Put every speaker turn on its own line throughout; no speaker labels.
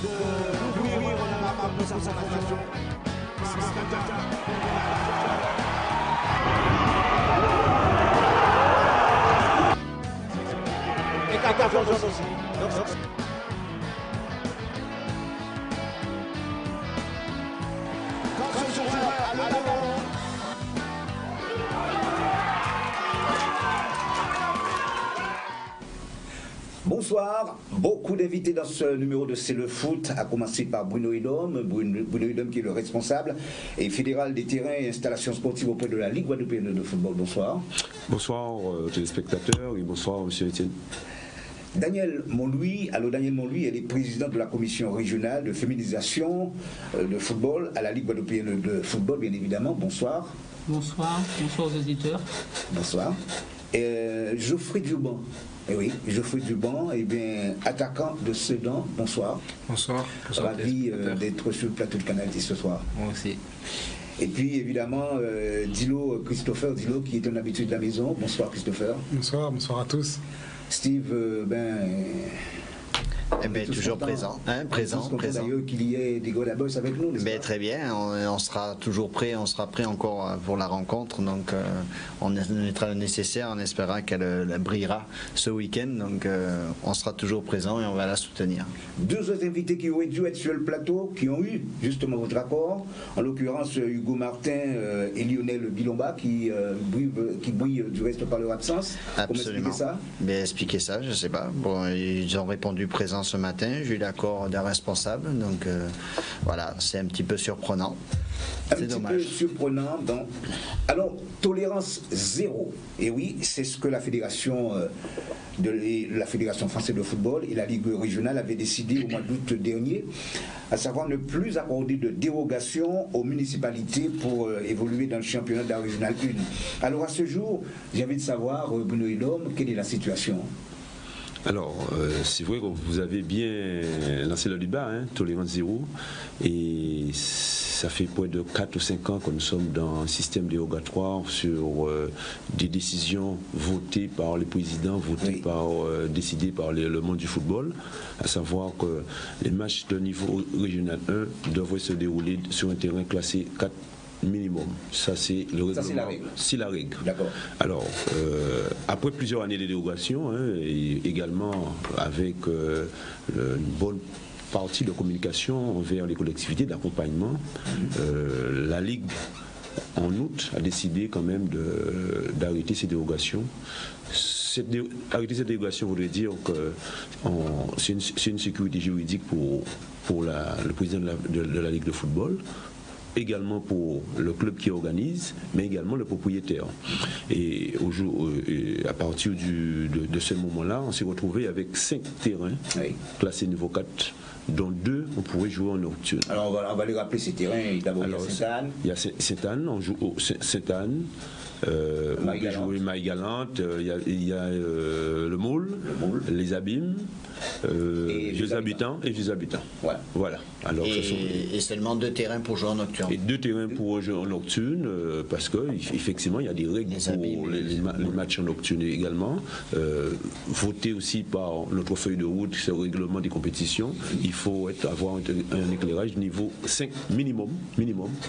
d'ouvrir un peu sa formation. Et Kaka aussi.
Bonsoir, beaucoup d'invités dans ce numéro de C'est le foot, à commencer par Bruno Hidom, qui est le responsable et fédéral des terrains et installations sportives auprès de la Ligue guadeloupéenne de football. Bonsoir.
Bonsoir téléspectateurs et bonsoir monsieur Etienne.
Daniel Montlouis, Daniel Montlouis, elle est président de la commission régionale de féminisation de football à la Ligue guadeloupéenne de football, bien évidemment. Bonsoir.
Bonsoir aux auditeurs.
Bonsoir. Geoffrey Duban. Eh oui, Geoffrey Duban, attaquant de Sedan, bonsoir.
Bonsoir.
Ravi d'être sur le plateau de Canal 10 ce soir.
Moi aussi.
Et puis évidemment, Christopher Dilo, qui est un habitué de la maison. Bonsoir Christopher.
Bonsoir à tous.
Steve,
toujours présent. Présent.
D'ailleurs qu'il y ait des Godaboss avec nous.
Très bien, on sera toujours prêt, on sera prêt encore pour la rencontre, donc on mettra le nécessaire en espérant qu'elle brillera ce week-end, donc on sera toujours présent et on va la soutenir.
Deux autres invités qui auraient dû être sur le plateau, qui ont eu justement votre accord, en l'occurrence Hugo Martin et Lionel Bilomba, qui brillent du reste par leur absence.
Absolument.
Comment expliquer ça?
Expliquer ça, je sais pas. Bon, ils ont répondu présent ce matin, j'ai eu l'accord d'un responsable, donc voilà, c'est un petit peu surprenant. C'est dommage. Un petit peu
surprenant. Donc. Alors, tolérance zéro. Et oui, c'est ce que la fédération française de football et la Ligue régionale avaient décidé au mois d'août dernier, à savoir ne plus accorder de dérogation aux municipalités pour évoluer dans le championnat de la régionale 1. Alors à ce jour, j'ai envie de savoir, Bruno Hidom, quelle est la situation?
Alors, c'est vrai que vous avez bien lancé le débat, tolérance zéro, et ça fait près de 4 ou 5 ans que nous sommes dans un système dérogatoire sur des décisions votées par les présidents, décidées par le monde du football, à savoir que les matchs de niveau régional 1 devraient se dérouler sur un terrain classé 4 minimum. Ça, c'est le règlement. Ça, c'est la règle. C'est la règle.
D'accord.
Alors, après plusieurs années de dérogation, et également avec une bonne partie de communication envers les collectivités d'accompagnement, la Ligue, en août, a décidé quand même d'arrêter ces dérogations. Arrêter ces dérogations voudrait dire que c'est une sécurité juridique pour le président de la Ligue de football, également pour le club qui organise, mais également le propriétaire. Et à partir de ce moment-là, on s'est retrouvé avec 5 terrains classés niveau 4, dont 2, on pourrait jouer en nocturne.
Alors on va les rappeler ces terrains. D'abord, il y a Sainte-Anne.
Il y a Sainte-Anne, on joue au Sainte-Anne. On peut jouer Maille-Galante, il y a le Moule, les Abîmes, Vieux Habitants et Vieux Habitants. Voilà. Alors,
et seulement 2 terrains pour jouer en nocturne.
Et 2 terrains pour jouer en nocturne, parce qu'effectivement, il y a des règles pour les matchs en nocturne également. Voté aussi par notre feuille de route, c'est le règlement des compétitions. Il faut avoir un éclairage niveau 5 minimum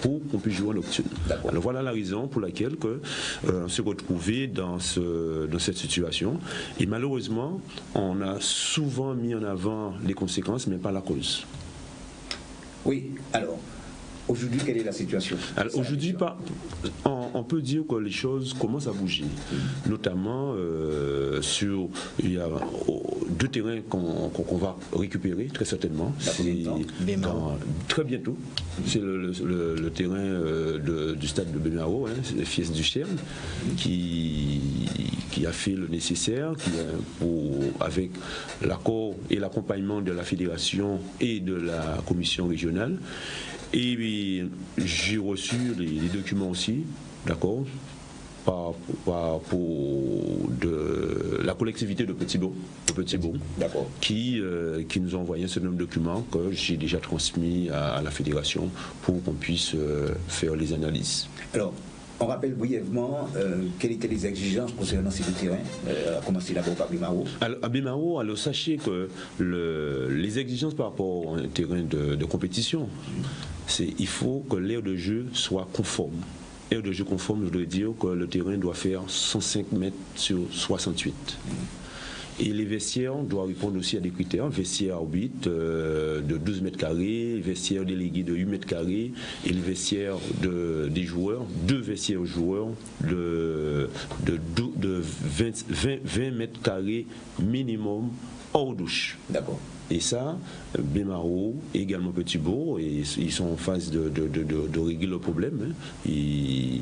pour qu'on puisse jouer en nocturne. Alors voilà la raison pour laquelle on s'est retrouvé dans cette situation. Et malheureusement, on a souvent mis en avant les conséquences, mais pas la cause.
Oui, alors, aujourd'hui, quelle est la situation?
Aujourd'hui, on peut dire que les choses commencent à bouger, notamment il y a 2 terrains qu'on va récupérer très certainement. Très bientôt. C'est le terrain du stade de Benaro, le Fies du Cherne, qui a fait le nécessaire, avec l'accord et l'accompagnement de la fédération et de la commission régionale. Et j'ai reçu les documents aussi, d'accord, de la collectivité de Petit-Beau, qui nous a envoyé un certain nombre de documents que j'ai déjà transmis à la fédération pour qu'on puisse faire les analyses.
Alors, On rappelle brièvement quelles étaient les exigences concernant ces deux terrains, à commencer d'abord par Bemao.
À Bemao, alors sachez que les exigences par rapport au terrain de compétition, c'est il faut que l'aire de jeu soit conforme. Aire de jeu conforme, je dois dire que le terrain doit faire 105 mètres sur 68. Et les vestiaires doivent répondre aussi à des critères. Vestiaire arbitre de 12 mètres carrés, vestiaire délégué de 8 mètres carrés, et le vestiaire des joueurs, 2 vestiaires joueurs de 20 mètres carrés minimum hors douche.
D'accord.
Et ça, Bemao et également Petit-Bourg, ils sont en phase de régler le problème. Hein. Et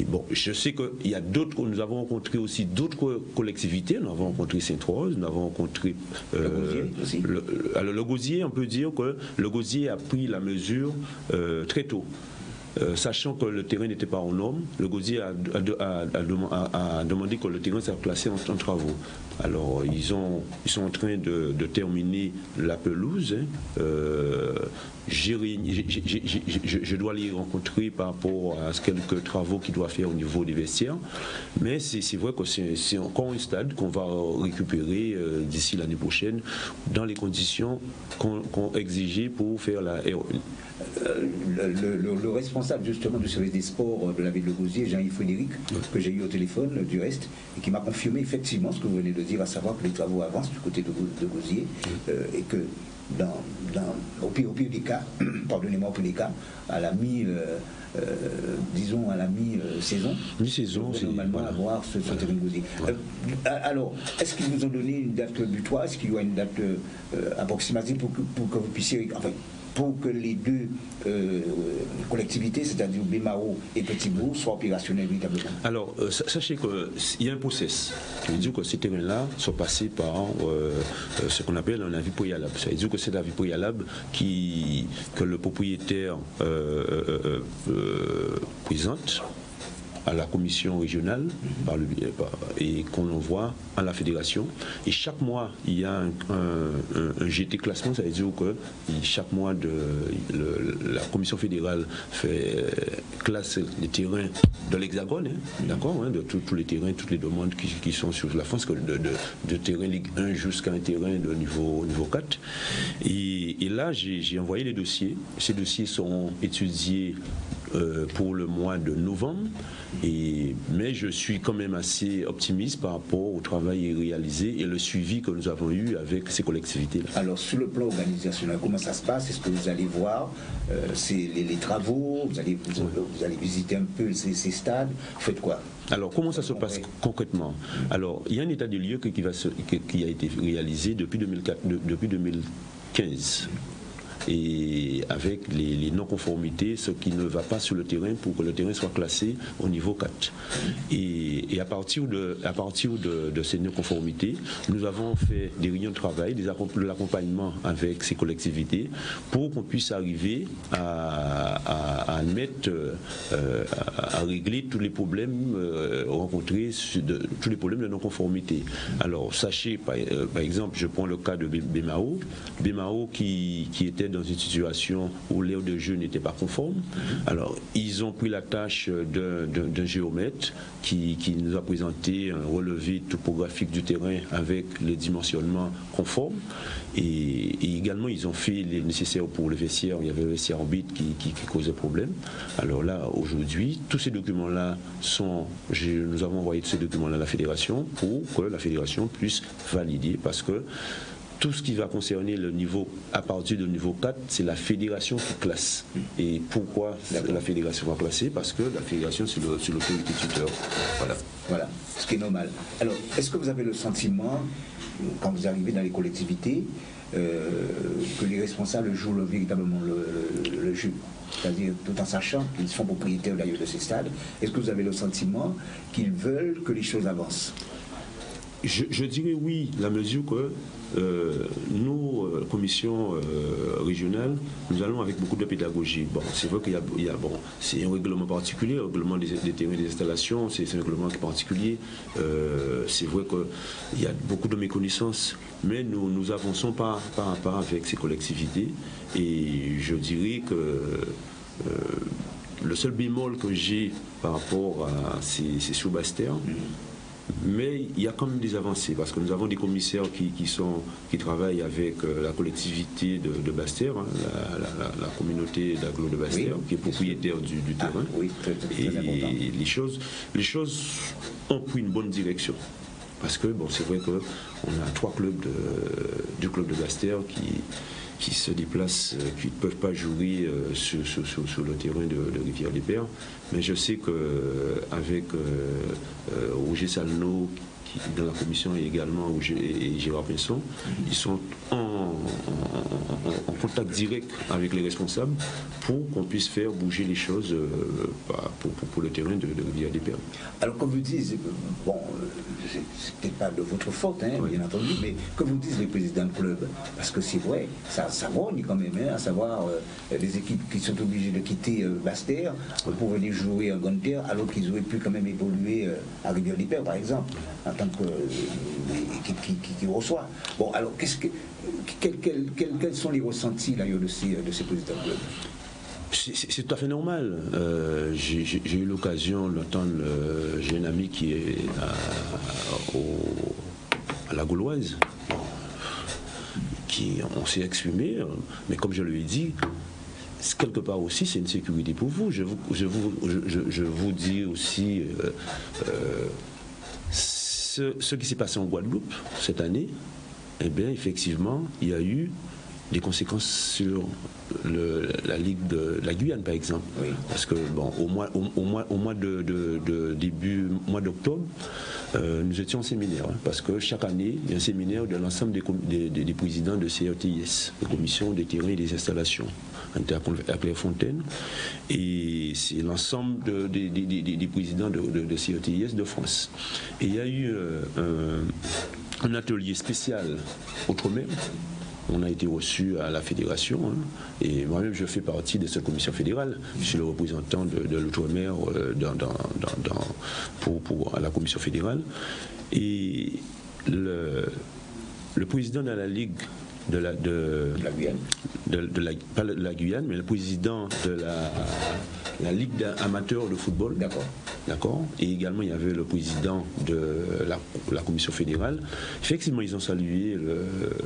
bon, je sais qu'il y a d'autres, nous avons rencontré aussi d'autres collectivités. Nous avons rencontré Sainte-Rose, nous avons rencontré
le Gosier aussi.
Alors le Gosier, on peut dire que le Gosier a pris la mesure très tôt. Sachant que le terrain n'était pas en norme, le Gosier a demandé que le terrain soit classé en travaux. Alors ils sont en train de terminer la pelouse. Hein. Je dois les rencontrer par rapport à quelques travaux qu'ils doivent faire au niveau des vestiaires. Mais c'est vrai que c'est encore un stade qu'on va récupérer d'ici l'année prochaine dans les conditions qu'on exigeait pour faire la R1.
Le responsable justement du service des sports de la ville de Gosier, Jean-Yves Frédéric, que j'ai eu au téléphone du reste, et qui m'a confirmé effectivement ce que vous venez de dire, à savoir que les travaux avancent du côté de Gosier, et que au pire des cas, pardonnez-moi pour les cas, à la disons à la mi-saison,
mi-saison,
c'est normalement
voilà.
avoir ce terrain de Gosier. Alors, est-ce qu'ils vous ont donné une date butoir? Est-ce qu'il y a une date approximative pour que vous puissiez, enfin, pour que les deux collectivités, c'est-à-dire Bemao et Petit-Bourg, soient opérationnelles véritablement? Alors,
sachez qu'il y a un process qui veut dire que ces terrains-là sont passés par ce qu'on appelle un avis préalable. Ça veut dire que c'est l'avis préalable que le propriétaire présente à la commission régionale et qu'on envoie à la fédération. Et chaque mois, il y a un GT classement, ça veut dire que chaque mois, la commission fédérale classe les terrains de l'Hexagone, hein, d'accord, hein, de tous les terrains, toutes les demandes qui sont sur la France, de terrain Ligue 1 jusqu'à un terrain de niveau 4. Et là, j'ai envoyé les dossiers. Ces dossiers sont étudiés pour le mois de novembre, mais je suis quand même assez optimiste par rapport au travail réalisé et le suivi que nous avons eu avec ces collectivités-là.
Alors sur le plan organisationnel, comment ça se passe? Est-ce que vous allez voir les travaux, vous allez visiter un peu ces stades, vous faites quoi?
Alors, comment ça se passe concrètement? Alors, il y a un état des lieux qui a été réalisé depuis 2015. Et avec les non-conformités, ce qui ne va pas sur le terrain pour que le terrain soit classé au niveau 4. Et à partir de ces non-conformités, nous avons fait des réunions de travail, de l'accompagnement avec ces collectivités pour qu'on puisse arriver à régler tous les problèmes rencontrés, tous les problèmes de non-conformité. Alors, sachez, par exemple, je prends le cas de Bemao. Bemao qui était dans une situation où l'aire de jeu n'était pas conforme. Alors, ils ont pris la tâche d'un géomètre qui nous a présenté un relevé topographique du terrain avec les dimensionnements conformes. Et également, ils ont fait les nécessaires pour le vestiaire. Il y avait le vestiaire arbitre qui causait problème. Alors là, aujourd'hui, tous ces documents-là nous avons envoyé tous ces documents-là à la fédération pour que la fédération puisse valider, parce que tout ce qui va concerner le niveau, à partir du niveau 4, c'est la fédération qui classe. Et pourquoi la fédération va classer? Parce que la fédération, c'est l'autorité tuteur.
Voilà, ce qui est normal. Alors, est-ce que vous avez le sentiment, quand vous arrivez dans les collectivités, que les responsables jouent véritablement le jeu? C'est-à-dire, tout en sachant qu'ils sont propriétaires d'ailleurs de ces stades, est-ce que vous avez le sentiment qu'ils veulent que les choses avancent?
Je dirais oui, la mesure que nous, commission régionale, nous allons avec beaucoup de pédagogie. Bon, c'est vrai qu'il y a c'est un règlement particulier, le règlement des terrains des installations, c'est un règlement particulier. C'est vrai qu'il y a beaucoup de méconnaissances, mais nous avançons pas à pas avec ces collectivités, et je dirais que le seul bémol que j'ai par rapport à c'est sur Bastère. Mais il y a quand même des avancées parce que nous avons des commissaires qui travaillent avec la collectivité de Bastère, hein, la communauté d'agglo de Bastère, qui est propriétaire du terrain.
Oui, très important.
Et les choses ont pris une bonne direction. Parce que bon, c'est vrai qu'on a 3 clubs du club de Bastère qui se déplacent, qui ne peuvent pas jouer sur le terrain de Rivière-des-Pères. Mais je sais qu'avec Roger Salno, qui est dans la commission, et également et Gérard Pinson, ils sont en contact direct avec les responsables pour qu'on puisse faire bouger les choses pour le terrain de Rivière-des-Pères.
Alors, comme vous dites, bon, c'est peut-être pas de votre faute, hein, bien entendu, mais que vous disent les présidents de club, parce que c'est vrai, ça grogne quand même, hein, à savoir les équipes qui sont obligées de quitter Bastère pour venir jouer en grande terre, alors qu'ils auraient pu quand même évoluer à Rivière-des-Pères, par exemple, en tant qu'équipe qui reçoit. Bon, alors, quels sont les ressentis d'ailleurs de ces présidents de club?
C'est tout à fait normal. J'ai eu l'occasion d'entendre, j'ai un ami qui est à la Gauloise, on s'est exprimé, mais comme je lui ai dit, quelque part aussi c'est une sécurité pour vous. Je vous dis aussi ce qui s'est passé en Guadeloupe cette année, eh bien effectivement il y a eu des conséquences sur la Ligue de la Guyane, par exemple. Oui. Parce que bon, au mois de début mois d'octobre, nous étions en séminaire, hein, parce que chaque année, il y a un séminaire de l'ensemble des présidents de CRTIS, de commission des terrains et des installations, à Clairefontaine, et c'est l'ensemble des présidents de CRTIS de France. Et il y a eu un atelier spécial Outre-mer. On a été reçu à la fédération, hein, et moi-même je fais partie de cette commission fédérale. Je suis le représentant de l'Outre-mer à la commission fédérale. Et le président de la Ligue pas de la Guyane, mais le président de la Ligue amateur de football. D'accord. Et également, il y avait le président de la commission fédérale. Effectivement, ils ont salué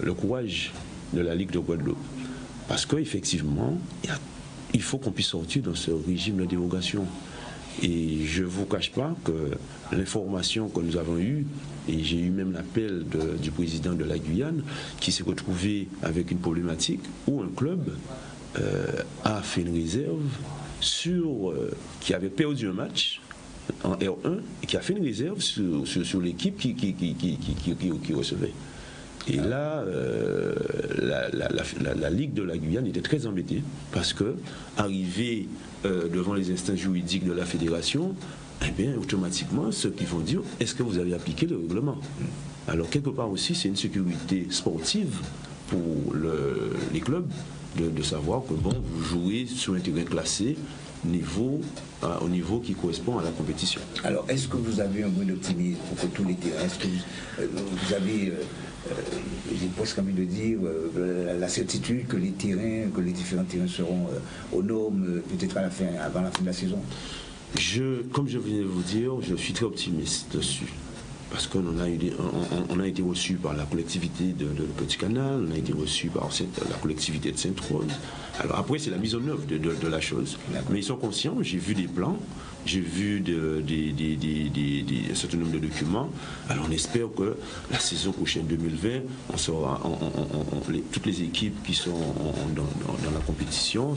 le courage de la Ligue de Guadeloupe. Parce qu'effectivement, il faut qu'on puisse sortir dans ce régime de dérogation. Et je ne vous cache pas que l'information que nous avons eue, et j'ai eu même l'appel du président de la Guyane, qui s'est retrouvé avec une problématique où un club a fait une réserve qui avait perdu un match en R1 et qui a fait une réserve sur l'équipe qui recevait. Et là, la Ligue de la Guyane était très embêtée parce que, arrivé devant les instances juridiques de la fédération, eh bien, automatiquement, ceux qui vont dire, est-ce que vous avez appliqué le règlement? Alors, quelque part aussi, c'est une sécurité sportive pour les clubs de savoir que, bon, vous jouez sur un terrain classé, au niveau qui correspond à la compétition. Alors,
est-ce que vous avez un bon optimisme pour tous les terrains? Est-ce que vous avez, j'ai presque envie de dire, la certitude que les différents terrains seront aux normes, peut-être avant la fin de la saison?
Comme je venais de vous dire, je suis très optimiste dessus. Parce qu'on a été reçu par la collectivité de Petit Canal, on a été reçu par la collectivité de Sainte-Rose. Alors après, c'est la mise en œuvre de la chose. Mais ils sont conscients, j'ai vu des plans, j'ai vu un certain nombre de documents. Alors on espère que la saison prochaine 2020, toutes les équipes qui sont dans la compétition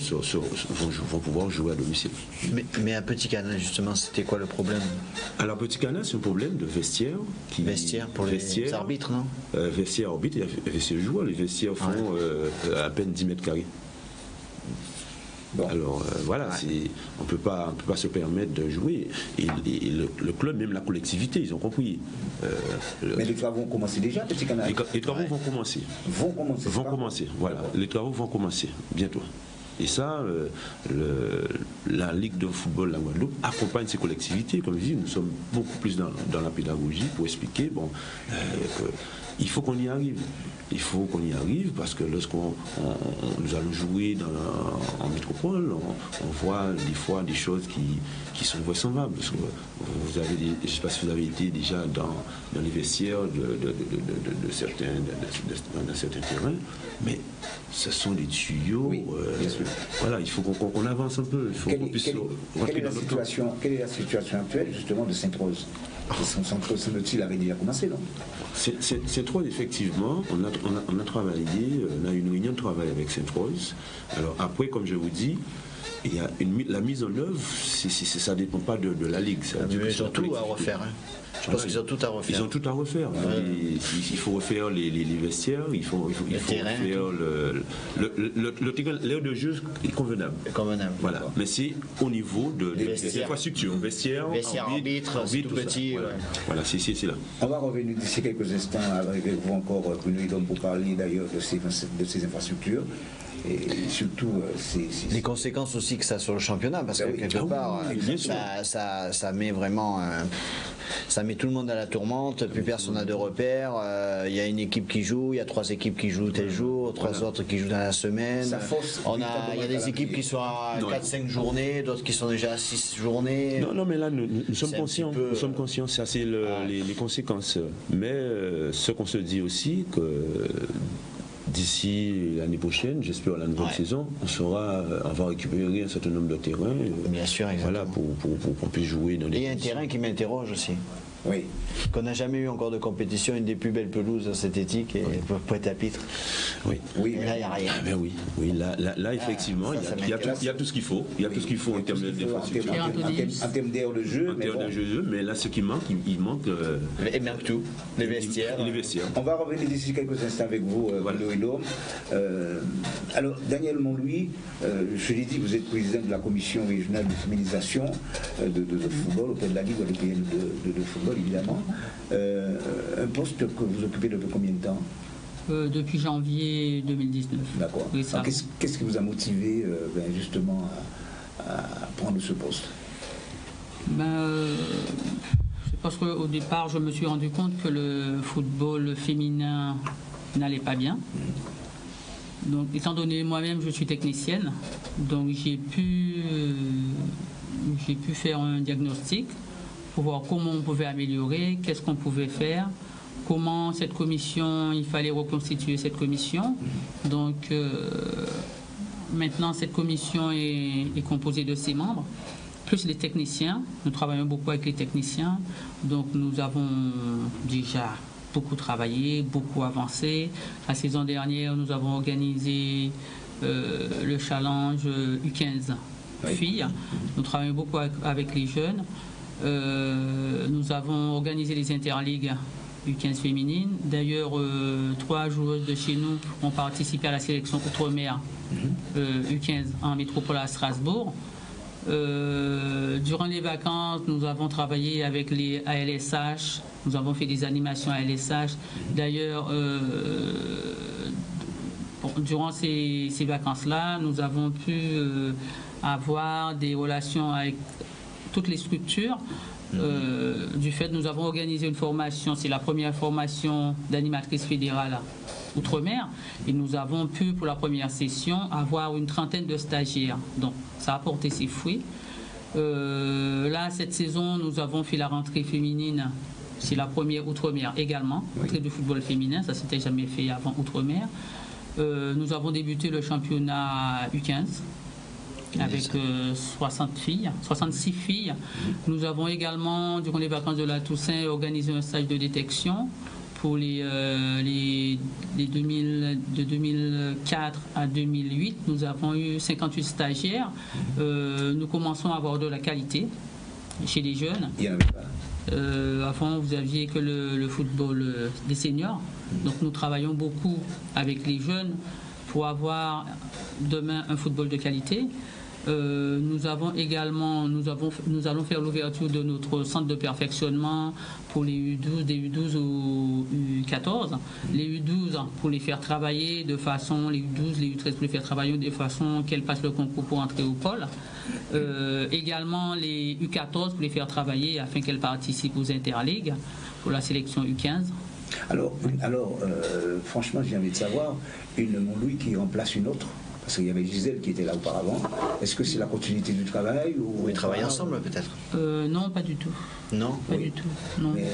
vont pouvoir jouer à domicile.
Mais à Petit Canal, justement, c'était quoi le problème?
Alors Petit Canal, c'est un problème de vestiaire.
Vestiaire pour les arbitres, non?
Vestiaire arbitre et vestiaire joueur. Les vestiaires font à peine 10 mètres carrés. Bon. Alors voilà, on ne peut pas se permettre de jouer. Et le club, même la collectivité, ils ont compris.
Mais les travaux vont commencer déjà, Petit Canal?
Les travaux vont commencer. Vont commencer, voilà. Les travaux vont commencer bientôt. Et ça, la Ligue de football la Guadeloupe accompagne ces collectivités. Comme je dis, nous sommes beaucoup plus dans la pédagogie pour expliquer il faut qu'on y arrive. Il faut qu'on y arrive parce que lorsqu'on nous allons jouer en métropole, on voit des fois des choses qui sont vraisemblables. Parce que je ne sais pas si vous avez été déjà dans les vestiaires de certains terrains, mais ce sont des tuyaux.
Oui, bien sûr.
Voilà, il faut qu'on avance un peu. Il faut qu'on puisse rentrer dans notre temps.
Quelle est la situation actuelle justement de Sainte-Rose? Sainte-Rose avait déjà commencé, non?
Sainte-Rose, effectivement, on a travaillé, on a eu une réunion de travail avec Sainte-Rose. Alors après, comme je vous dis, il y a la mise en œuvre, ça ne dépend pas de la Ligue.
Ils ont tout à refaire. Hein. Je pense qu'ils ont tout à refaire.
Ils ont tout à refaire. Ouais. Il faut refaire les vestiaires, il faut
terrain,
refaire l'aire de jeu est convenable. Voilà. Mais c'est au niveau des infrastructures, vestiaires,
arbitre, tout petit.
Voilà, c'est là.
On va revenir d'ici quelques instants avec vous encore, Bruno Hidom, pour parler d'ailleurs de ces infrastructures. Et surtout,
les conséquences aussi que ça a sur le championnat, parce que quelque part, ça met vraiment, ça met tout le monde à la tourmente, plus personne n'a de repères. Il y a une équipe qui joue, il y a 3 équipes qui jouent tel jour, 3 autres qui jouent dans la semaine. Il y a des équipes qui sont à 4-5 journées, d'autres qui sont déjà à 6 journées.
Non, mais là, nous sommes conscients. Nous sommes conscients, ça c'est les conséquences. Mais ce qu'on se dit aussi, que d'ici l'année prochaine, j'espère la nouvelle saison, on va récupérer un certain nombre de terrains.
Bien sûr,
voilà, pour qu'on puisse jouer dans des.
Et il y a un terrain qui m'interroge aussi.
Oui.
Qu'on n'a jamais eu encore de compétition, une des plus belles pelouses synthétiques et Pointe-à-Pitre.
Oui.
Et là, il n'y a rien.
Mais oui, là effectivement, il y a tout ce qu'il faut. Il y a tout ce qu'il faut en termes d'infrastructure.
En termes d'air de jeu.
Mais là, ce qui manque, il manque.
Il manque tout. Les vestiaires.
On va revenir d'ici quelques instants avec vous, Bruno Hidom. Alors, Daniel Montlouis, je l'ai dit, vous êtes président de la commission régionale de féminisation de football auprès de la Ligue européenne de football, évidemment. Un poste que vous occupez depuis combien de temps?
Depuis janvier 2019.
D'accord. Qu'est-ce qui vous a motivé justement à prendre ce poste?
C'est parce qu'au départ, je me suis rendu compte que le football féminin n'allait pas bien. Donc, étant donné moi-même, je suis technicienne, donc j'ai pu faire un diagnostic pour voir comment on pouvait améliorer, qu'est-ce qu'on pouvait faire, comment cette commission, il fallait reconstituer cette commission. Donc maintenant cette commission est composée de 6 membres, plus les techniciens. Nous travaillons beaucoup avec les techniciens, donc nous avons déjà beaucoup travaillé, beaucoup avancé. La saison dernière, nous avons organisé le challenge U15 filles. Nous travaillons beaucoup avec les jeunes. Nous avons organisé les interligues U15 féminines. D'ailleurs, 3 joueuses de chez nous ont participé à la sélection Outre-mer U15 en métropole à Strasbourg. Durant les vacances, nous avons travaillé avec les ALSH. Nous avons fait des animations ALSH. D'ailleurs, durant ces vacances-là, nous avons pu avoir des relations avec toutes les structures. Du fait, nous avons organisé une formation, c'est la première formation d'animatrice fédérale Outre-mer, et nous avons pu, pour la première session, avoir une trentaine de stagiaires. Donc, ça a porté ses fruits. Là, cette saison, nous avons fait la rentrée féminine. C'est la première Outre-mer également, rentrée de football féminin, ça s'était jamais fait avant Outre-mer. Nous avons débuté le championnat U15. Avec 66 filles. Nous avons également, durant les vacances de la Toussaint, organisé un stage de détection pour les de 2004 à 2008. Nous avons eu 58 stagiaires. Nous commençons à avoir de la qualité chez les jeunes. Avant, vous aviez que le football des seniors. Donc nous travaillons beaucoup avec les jeunes pour avoir demain un football de qualité. Nous allons faire l'ouverture de notre centre de perfectionnement pour les U12, des U12 aux U14. Les U12 pour les faire travailler de façon, les U12, les U13 pour les faire travailler de façon qu'elles passent le concours pour entrer au pôle. Également les U14 pour les faire travailler afin qu'elles participent aux interligues pour la sélection U15.
Alors, franchement, j'ai envie de savoir, une Montlouis qui remplace une autre, parce qu'il y avait Gisèle qui était là auparavant. Est-ce que c'est la continuité du travail ou
Ils travaillent ensemble peut-être?
Non, pas du tout.
Non.
Pas du tout. Non.
Mais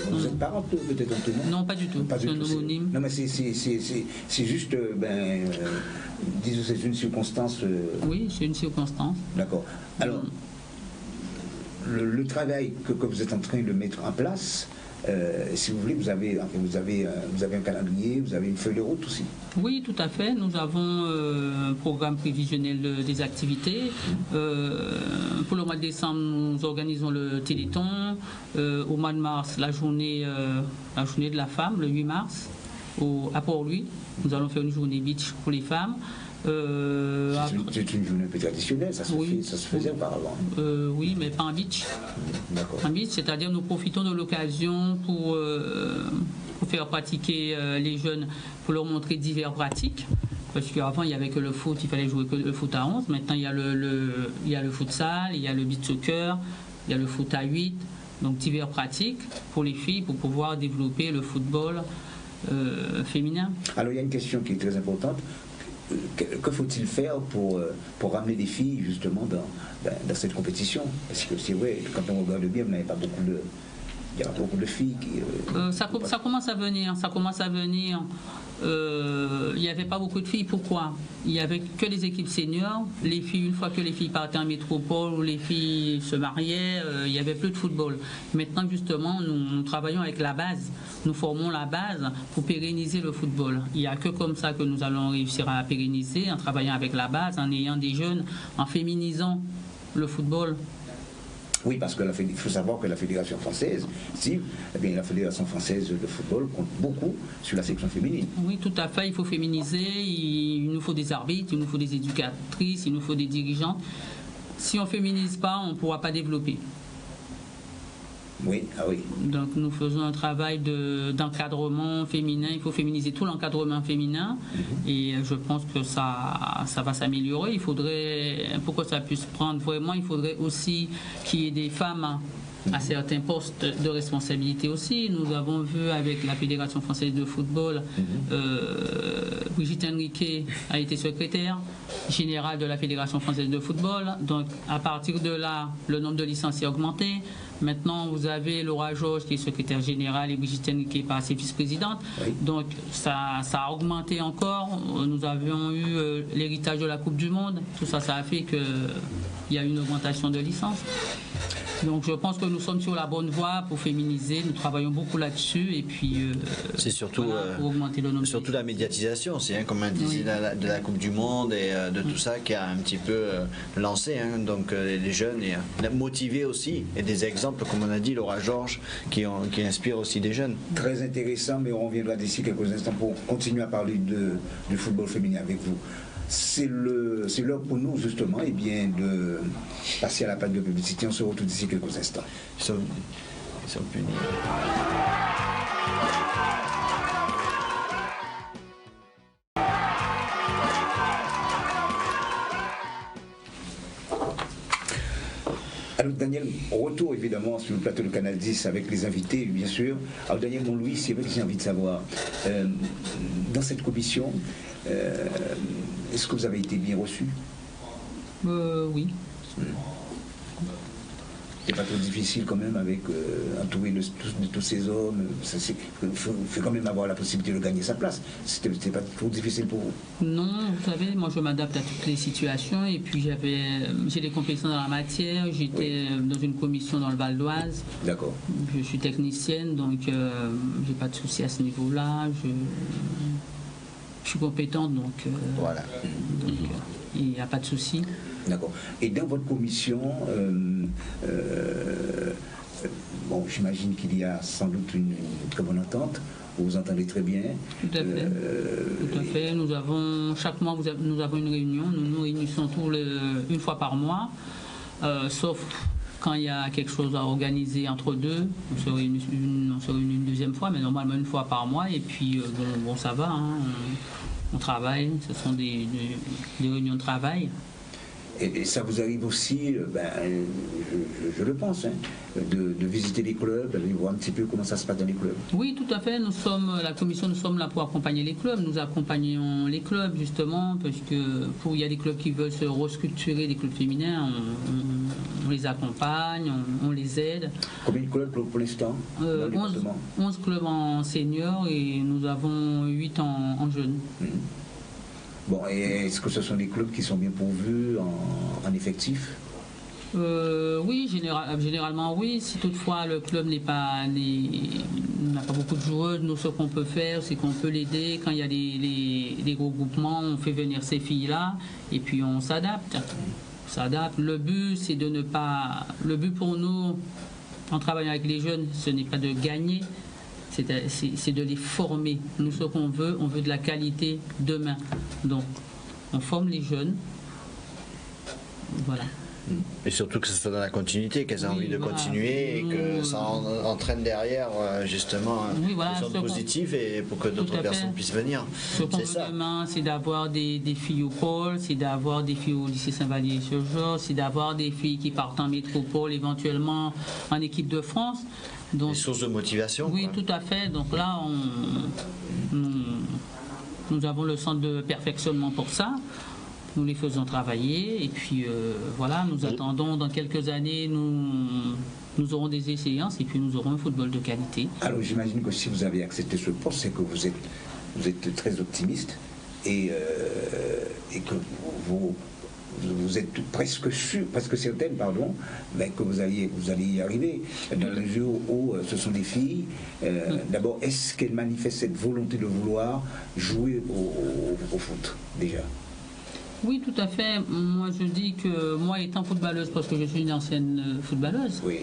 vous êtes parents peut-être en tout le monde?
Non, pas du tout.
Pas du
C'est un
tout,
homonyme.
Non, mais c'est juste, disons, c'est une circonstance.
Oui, c'est une circonstance.
D'accord. Alors, le travail que vous êtes en train de mettre en place, si vous voulez, vous avez un calendrier, vous avez une feuille de route aussi.
Oui, tout à fait. Nous avons un programme prévisionnel des activités. Pour le mois de décembre, nous organisons le Téléthon. Au mois de mars, la journée de la femme, le 8 mars, à Port-Louis. Nous allons faire une journée beach pour les femmes.
C'est une journée un peu traditionnelle, ça se faisait auparavant.
Oui, mais pas en beach.
D'accord.
En beach, c'est-à-dire nous profitons de l'occasion pour faire pratiquer les jeunes, pour leur montrer diverses pratiques. Parce qu'avant, il n'y avait que le foot, il fallait jouer que le foot à 11. Maintenant, il y a le futsal, il y a le beach soccer, il y a le foot à 8. Donc, diverses pratiques pour les filles, pour pouvoir développer le football féminin.
Alors, il y a une question qui est très importante. Que faut-il faire pour ramener des filles justement dans cette compétition? Parce que c'est vrai, quand on regarde bien, il n'y a pas beaucoup de filles qui...
ça commence à venir, il n'y avait pas beaucoup de filles. Pourquoi? Il n'y avait que les équipes seniors. Les filles, une fois que les filles partaient en métropole ou les filles se mariaient, il n'y avait plus de football. Maintenant, justement, nous travaillons avec la base. Nous formons la base pour pérenniser le football. Il n'y a que comme ça que nous allons réussir à pérenniser, en travaillant avec la base, en ayant des jeunes, en féminisant le football.
Oui, parce qu'il faut savoir que la Fédération française, la Fédération française de football compte beaucoup sur la section féminine.
Oui, tout à fait, il faut féminiser, il nous faut des arbitres, il nous faut des éducatrices, il nous faut des dirigeants. Si on ne féminise pas, on ne pourra pas développer.
Oui, oui.
Donc nous faisons un travail d'encadrement féminin, il faut féminiser tout l'encadrement féminin et je pense que ça va s'améliorer. Il faudrait, pour que ça puisse prendre vraiment, il faudrait aussi qu'il y ait des femmes à certains postes de responsabilité aussi. Nous avons vu avec la Fédération française de football, Brigitte Henriquet a été secrétaire générale de la Fédération française de football. Donc à partir de là, le nombre de licenciés a augmenté. Maintenant, vous avez Laura Georges qui est secrétaire générale et Brigitte Henriquet par ses vice-présidentes. Oui. Donc ça a augmenté encore. Nous avions eu l'héritage de la Coupe du Monde. Tout ça, ça a fait qu'il y a une augmentation de licences. Donc je pense que nous sommes sur la bonne voie pour féminiser, nous travaillons beaucoup là-dessus et puis
c'est surtout,
pour augmenter le nombre.
Surtout la médiatisation, c'est comme un disait de la Coupe du Monde et de tout ça qui a un petit peu lancé, donc les jeunes et motivés aussi, et des exemples comme on a dit, Laura Georges qui inspire aussi des jeunes.
Très intéressant, mais on reviendra d'ici quelques instants pour continuer à parler du football féminin avec vous. C'est l'heure pour nous justement de passer à la page de publicité. On se retrouve d'ici quelques instants.
Ils sont punis.
Alors Daniel, retour évidemment sur le plateau de Canal 10 avec les invités bien sûr. Alors Daniel Montlouis, c'est vrai que j'ai envie de savoir, dans cette commission, est-ce que vous avez été bien reçu?
Oui.
C'est pas trop difficile quand même avec entourer de tous ces hommes. Il faut quand même avoir la possibilité de gagner sa place. C'était pas trop difficile pour vous?
Non, vous savez, moi je m'adapte à toutes les situations et puis j'ai des compétences dans la matière. J'étais dans une commission dans le Val d'Oise. D'accord. Je suis technicienne, donc j'ai pas de souci à ce niveau-là. Je suis compétente, donc
voilà.
Il n'y a pas de souci.
D'accord. Et dans votre commission, j'imagine qu'il y a sans doute une très bonne entente. Vous vous entendez très bien.
Tout à fait. Tout à fait. Chaque mois, nous avons une réunion. Nous nous réunissons une fois par mois, sauf quand il y a quelque chose à organiser entre deux. On se réunit une deuxième fois, mais normalement une fois par mois. Et puis, ça va. On travaille. Ce sont des réunions de travail.
Et ça vous arrive aussi, je le pense, hein, de visiter les clubs, d'aller voir un petit peu comment ça se passe dans les clubs.
Oui, tout à fait. La commission, nous sommes là pour accompagner les clubs. Nous accompagnons les clubs, justement, parce que il y a des clubs qui veulent se restructurer, des clubs féminins, on les accompagne, on les aide.
Combien de clubs pour l'instant
11 clubs en senior et nous avons 8 en jeunes.
Bon, et est-ce que ce sont des clubs qui sont bien pourvus en effectifs?
Oui, généralement oui. Si toutefois le club n'a pas beaucoup de joueuses, nous ce qu'on peut faire, c'est qu'on peut l'aider. Quand il y a des regroupements, on fait venir ces filles-là et puis on s'adapte. Le but, c'est de ne pas. Le but pour nous, en travaillant avec les jeunes, ce n'est pas de gagner. C'est de les former. Nous, ce qu'on veut, on veut de la qualité demain. Donc, on forme les jeunes. Voilà.
Et surtout que ça soit dans la continuité, qu'elles aient envie de continuer et que ça entraîne derrière justement des choses positives et pour que d'autres personnes puissent venir.
Ce qu'on veut demain, c'est d'avoir des filles au pôle, c'est d'avoir des filles au lycée Saint-Vallier-sur-Georges, c'est d'avoir des filles qui partent en métropole, éventuellement en équipe de France. Donc,
des sources de motivation.
Oui, tout à fait. Donc là, nous avons le centre de perfectionnement pour ça. Nous les faisons travailler et puis voilà, nous attendons dans quelques années, nous aurons des séances et puis nous aurons un football de qualité.
Alors j'imagine que si vous avez accepté ce poste, c'est que vous êtes très optimiste et que vous êtes presque sûr, presque certaine, pardon, que vous allez y arriver. Dans le mesure où ce sont des filles, d'abord, est-ce qu'elles manifestent cette volonté de vouloir jouer au foot déjà?
Oui, tout à fait. Moi, je dis que moi, étant footballeuse, parce que je suis une ancienne footballeuse,
oui.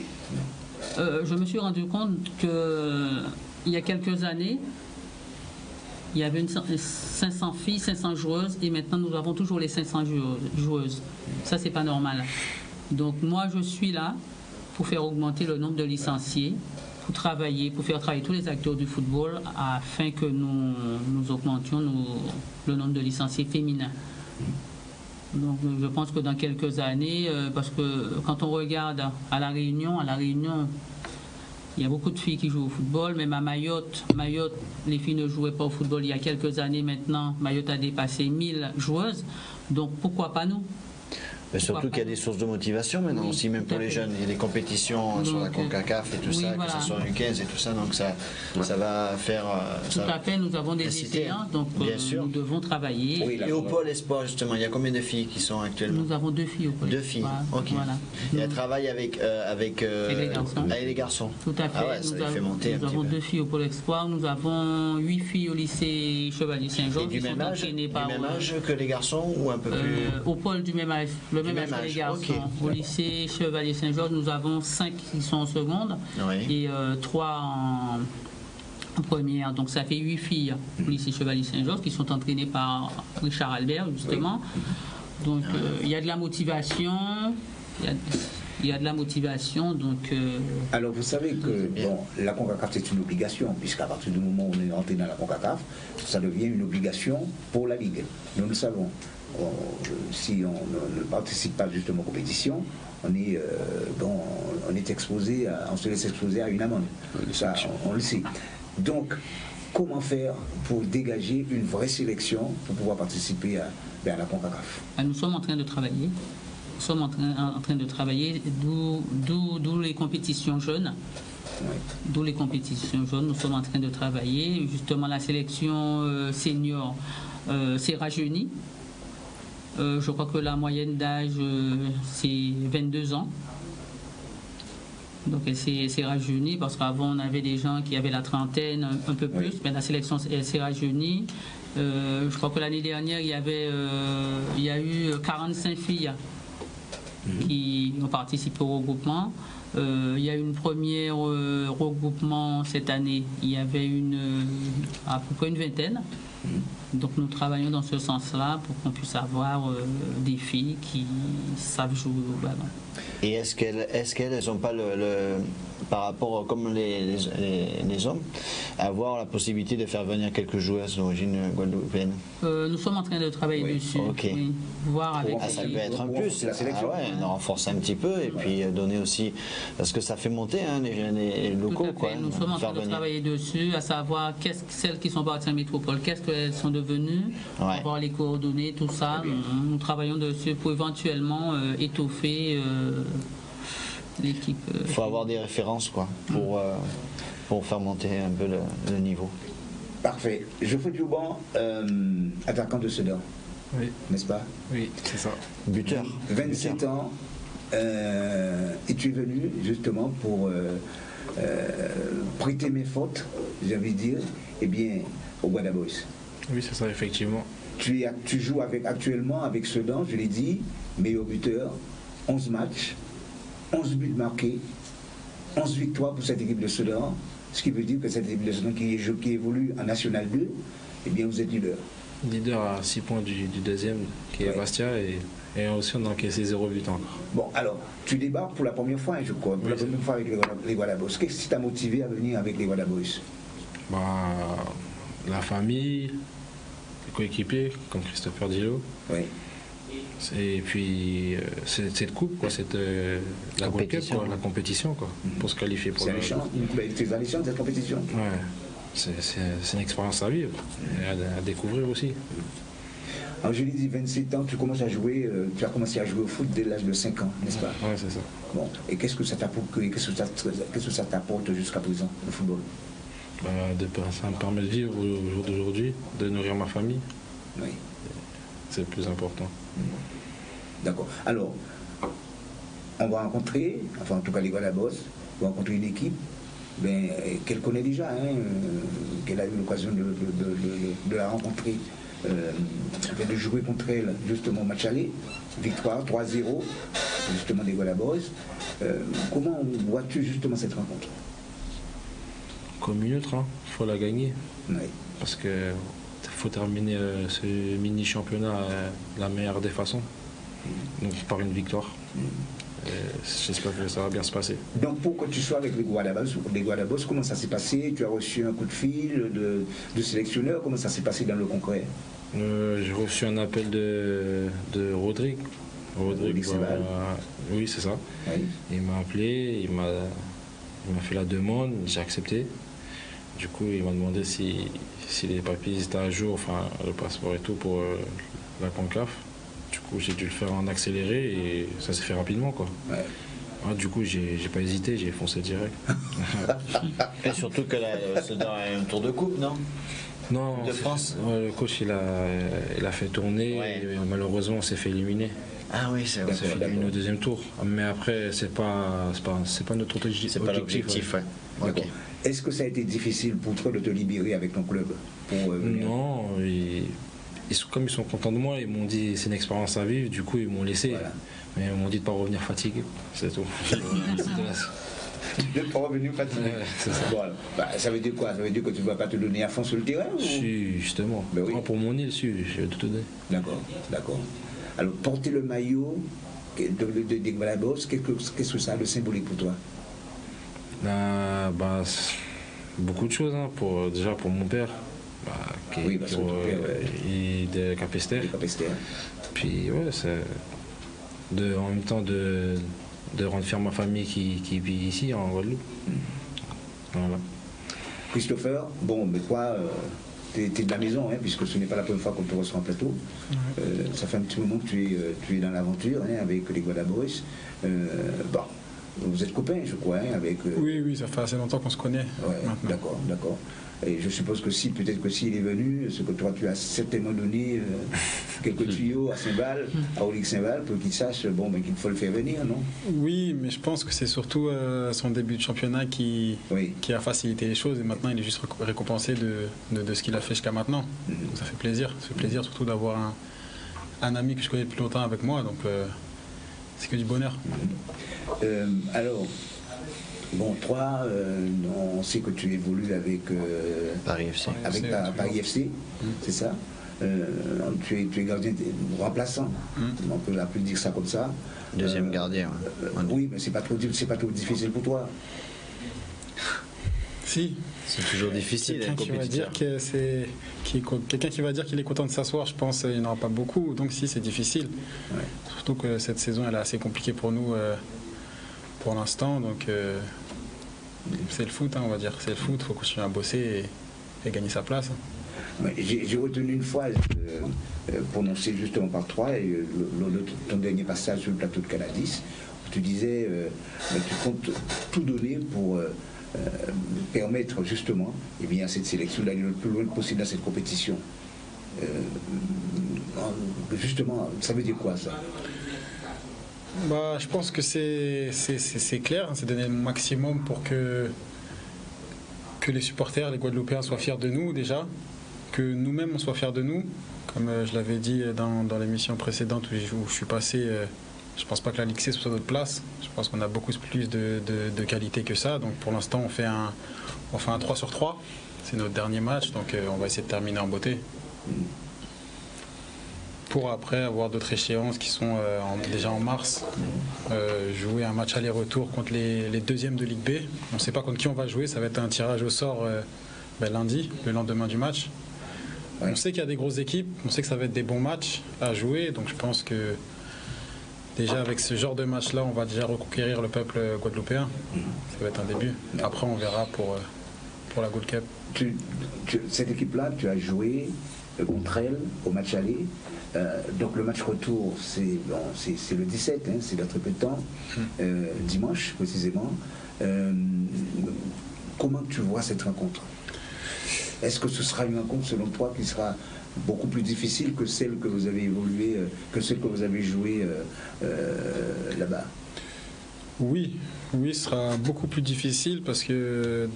Je me suis rendu compte qu'il y a quelques années, il y avait 500 filles, 500 joueuses, et maintenant nous avons toujours les 500 joueuses. Ça, c'est pas normal. Donc moi, je suis là pour faire augmenter le nombre de licenciés, pour faire travailler tous les acteurs du football afin que nous augmentions le nombre de licenciés féminins. Donc je pense que dans quelques années, parce que quand on regarde à La Réunion, il y a beaucoup de filles qui jouent au football, même à Mayotte, les filles ne jouaient pas au football il y a quelques années maintenant. Mayotte a dépassé 1000 joueuses, donc pourquoi pas nous?
Mais surtout qu'il y a des sources de motivation maintenant aussi, même pour les jeunes. Il y a des compétitions sur la CONCACAF et tout ça,
voilà.
que ce soit U15 et tout ça, donc ça va faire...
Tout à fait, nous avons des séances, donc nous devons travailler.
Oui, et au pôle espoir, justement, il y a combien de filles qui sont actuellement?
Nous avons 2 filles au pôle.
2 filles, ok.
Voilà.
Et elles travaillent avec les garçons.
Tout à fait.
Ah ouais, ça les fait monter
nous avons 2 filles au pôle espoir, nous avons 8 filles au lycée Chevalier Saint-Georges.
Et du même âge que les garçons ou un peu plus...
Au pôle du même âge. Le même âge que les garçons. Okay. Au lycée Chevalier Saint-Georges, nous avons 5 qui sont en seconde et 3 en première. Donc ça fait 8 filles au lycée Chevalier Saint-Georges qui sont entraînées par Richard Albert, justement. Donc il y a de la motivation. Il y a de la motivation, donc...
Alors, vous savez que la CONCACAF, c'est une obligation, puisqu'à partir du moment où on est entré dans la CONCACAF, ça devient une obligation pour la Ligue. Nous le savons. Si on ne participe pas justement aux compétitions, on est exposé, on se laisse exposer à une amende. Ça, on le sait. Donc, comment faire pour dégager une vraie sélection pour pouvoir participer à la CONCACAF?
Nous sommes en train de travailler. Nous sommes en train de travailler, d'où les compétitions jeunes.
Oui.
D'où les compétitions jeunes, nous sommes en train de travailler. Justement, la sélection senior s'est rajeunie. Je crois que la moyenne d'âge, c'est 22 ans. Donc elle s'est rajeunie parce qu'avant on avait des gens qui avaient la trentaine, un peu plus, mais la sélection elle s'est rajeunie. Je crois que l'année dernière il y a eu 45 filles qui ont participé au regroupement. Il y a eu une première regroupement cette année, il y avait à peu près une vingtaine. Donc nous travaillons dans ce sens-là pour qu'on puisse avoir des filles qui savent jouer au ballon.
Et est-ce qu'elles n'ont pas par rapport, comme les hommes, avoir la possibilité de faire venir quelques joueuses d'origine guadeloupéenne.
Nous sommes en train de travailler dessus.
Ok.
Oui. Voir avec
Ça peut être un
Pour
plus,
renforcer la sélection.
de renforcer un petit peu et puis donner aussi, parce que ça fait monter les
Tout
locaux.
à fait.
Quoi,
Nous sommes en train de travailler dessus, à savoir celles qui sont parties en métropole, qu'est-ce qu'elles sont devenues,
Ouais.
avoir les coordonnées, tout ça. Nous travaillons dessus pour éventuellement étoffer l'équipe.
Il faut avoir des références quoi, pour faire monter un peu le niveau.
Parfait. Geoffrey Dioban, attaquant de Sedan,
Oui,
n'est-ce pas?
oui, c'est ça.
Buteur.
27 ans, et tu es venu justement pour prêter mes fautes, j'ai envie de dire, eh bien, au Guada Boys.
Oui, c'est ça, effectivement.
Tu joues actuellement avec Sedan, je l'ai dit, meilleur buteur, 11 matchs, 11 buts marqués, 11 victoires pour cette équipe de Sedan, ce qui veut dire que cette équipe de Sedan qui évolue en National 2, eh bien vous êtes leader.
Leader à 6 points du deuxième, qui est
Ouais.
Bastia, et aussi on a encaissé 0 but encore.
Bon, alors, tu débarques pour la première fois, hein, je crois, pour la première fois avec les Guada Boys. Qu'est-ce qui t'a motivé à venir avec les Guada Boys?
Bah, la famille, les coéquipiers, comme Christopher Dilo,
Oui.
et puis cette coupe, quoi, la Gold Cup,
Compétition.
quoi, la compétition, quoi, pour se qualifier pour
C'est alléchant, c'est alléchant cette compétition.
Ouais, c'est une expérience à vivre et à découvrir aussi.
Alors, je l'ai dit, 27 ans, tu commences à jouer, tu as commencé à jouer au foot dès l'âge de 5 ans, n'est-ce pas?
Ouais, c'est ça.
Bon, et qu'est-ce que ça t'apporte jusqu'à présent, le football?
Bah, ça me permet de vivre au jour d'aujourd'hui, de nourrir ma famille,
Oui,
c'est le plus important.
d'accord. Alors, on va rencontrer, enfin en tout cas les Guada Boys, on va rencontrer une équipe qu'elle connaît déjà, qu'elle a eu l'occasion de la rencontrer, de jouer contre elle justement au match aller, victoire 3-0, justement des Guada Boys. Comment vois-tu justement cette rencontre?
Comme une autre, il faut la gagner.
Oui.
Parce que faut terminer ce mini-championnat de la meilleure des façons. Donc par une victoire. J'espère que ça va bien se passer.
Donc pour que tu sois avec les Guada Boys, comment ça s'est passé? Tu as reçu un coup de fil de sélectionneur? Comment ça s'est passé dans le concret?
J'ai reçu un appel de Rodrigue.
Rodrigue Seval.
Oui, c'est ça.
Oui.
Il m'a appelé, il m'a fait la demande, j'ai accepté. Du coup, il m'a demandé si les papiers étaient à jour, enfin le passeport et tout pour la CONCAF. Du coup, j'ai dû le faire en accéléré et ça s'est fait rapidement, quoi.
Ouais.
Ouais, du coup, j'ai pas hésité, j'ai foncé direct.
Et surtout que c'est dans un tour de coupe, non?
Non,
De France.
Ouais, le coach il a fait tourner,
Ouais.
et malheureusement on s'est fait éliminer.
Ah oui, c'est vrai.
On s'est fait éliminer au deuxième tour. Mais après, c'est pas notre objectif.
C'est pas l'objectif, ouais. Ok.
D'accord. Est-ce que ça a été difficile pour toi de te libérer avec ton club pour venir?
Non, comme ils sont contents de moi, ils m'ont dit c'est une expérience à vivre, du coup ils m'ont laissé.
Voilà.
Mais ils m'ont dit de pas revenir fatigué, c'est tout.
De ne pas revenir fatigué.
Ouais, c'est ça.
Voilà. Bah, ça veut dire quoi? Ça veut dire que tu ne vas pas te donner à fond sur le terrain ou...
Si, justement.
Ben oui.
Moi, pour mon île, si, je vais tout donner.
D'accord, d'accord. Alors, porter le maillot des Guada Boys, qu'est-ce que ça a de symbolique pour toi?
Beaucoup de choses, hein, déjà pour mon père,
Oui, parce que ton père,
il est de Capester.
Des Capesters.
Puis ouais, c'est en même temps de rendre fier ma famille qui vit ici en Guadeloupe. Voilà.
Christopher, bon, mais toi, tu es de la maison, hein, puisque ce n'est pas la première fois qu'on te reçoit en plateau. Ça fait un petit moment que tu es dans l'aventure avec les Guada Boys. Bon, vous êtes copains, je crois, hein, avec...
Oui, ça fait assez longtemps qu'on se connaît.
Ouais,
maintenant.
d'accord, d'accord. Et je suppose que peut-être que s'il est venu, ce que toi tu as certainement donné quelques tuyaux à Saint-Val, à Olique Saint-Val, pour qu'il sache qu'il faut le faire venir, non?
Oui, mais je pense que c'est surtout son début de championnat qui a facilité les choses et maintenant il est juste récompensé de ce qu'il a fait jusqu'à maintenant. Donc ça fait plaisir. Ça fait plaisir surtout d'avoir un ami que je connais depuis longtemps avec moi, donc c'est que du bonheur.
Alors, bon, toi, on sait que tu évolues avec
Paris FC.
Avec Paris FC, c'est ça. Tu es gardien remplaçant, on peut plus dire ça comme ça.
Deuxième gardien. Ouais.
Oui, mais c'est pas trop difficile pour toi.
Si.
C'est toujours difficile.
Quelqu'un qui va dire qu'il est content de s'asseoir, je pense qu'il n'y en aura pas beaucoup. Donc si, c'est difficile. Ouais. Surtout que cette saison, elle est assez compliquée pour nous pour l'instant. Donc c'est le foot, on va dire. C'est le foot, il faut continuer à bosser et gagner sa place.
J'ai retenu une phrase prononcée justement par toi, et ton dernier passage sur le plateau de Canadis, où tu disais tu comptes tout donner pour permettre justement à cette sélection d'aller le plus loin possible dans cette compétition. Justement, ça veut dire quoi ça?
Je pense que c'est clair, c'est donner le maximum pour que les supporters, les Guadeloupéens soient fiers de nous déjà, que nous-mêmes on soit fiers de nous. Comme je l'avais dit dans l'émission précédente où je suis passé, je pense pas que la Ligue C soit à notre place. Je pense qu'on a beaucoup plus de qualité que ça. Donc pour l'instant on fait un 3 sur 3. C'est notre dernier match, donc on va essayer de terminer en beauté. Pour après avoir d'autres échéances qui sont déjà en mars, jouer un match aller-retour contre les deuxièmes de Ligue B. On ne sait pas contre qui on va jouer, ça va être un tirage au sort lundi, le lendemain du match. On sait qu'il y a des grosses équipes, on sait que ça va être des bons matchs à jouer, donc je pense que déjà avec ce genre de match-là, on va déjà reconquérir le peuple guadeloupéen. Ça va être un début. Après, on verra pour la Gold Cup.
Cette équipe-là, tu as joué contre elle au match aller. Donc le match retour, c'est le 17, c'est dans très peu de temps, dimanche précisément. Comment tu vois cette rencontre? Est-ce que ce sera une rencontre selon toi qui sera beaucoup plus difficile que celle que vous avez évolué, que celle que vous avez jouée là-bas?
Oui, ce sera beaucoup plus difficile parce que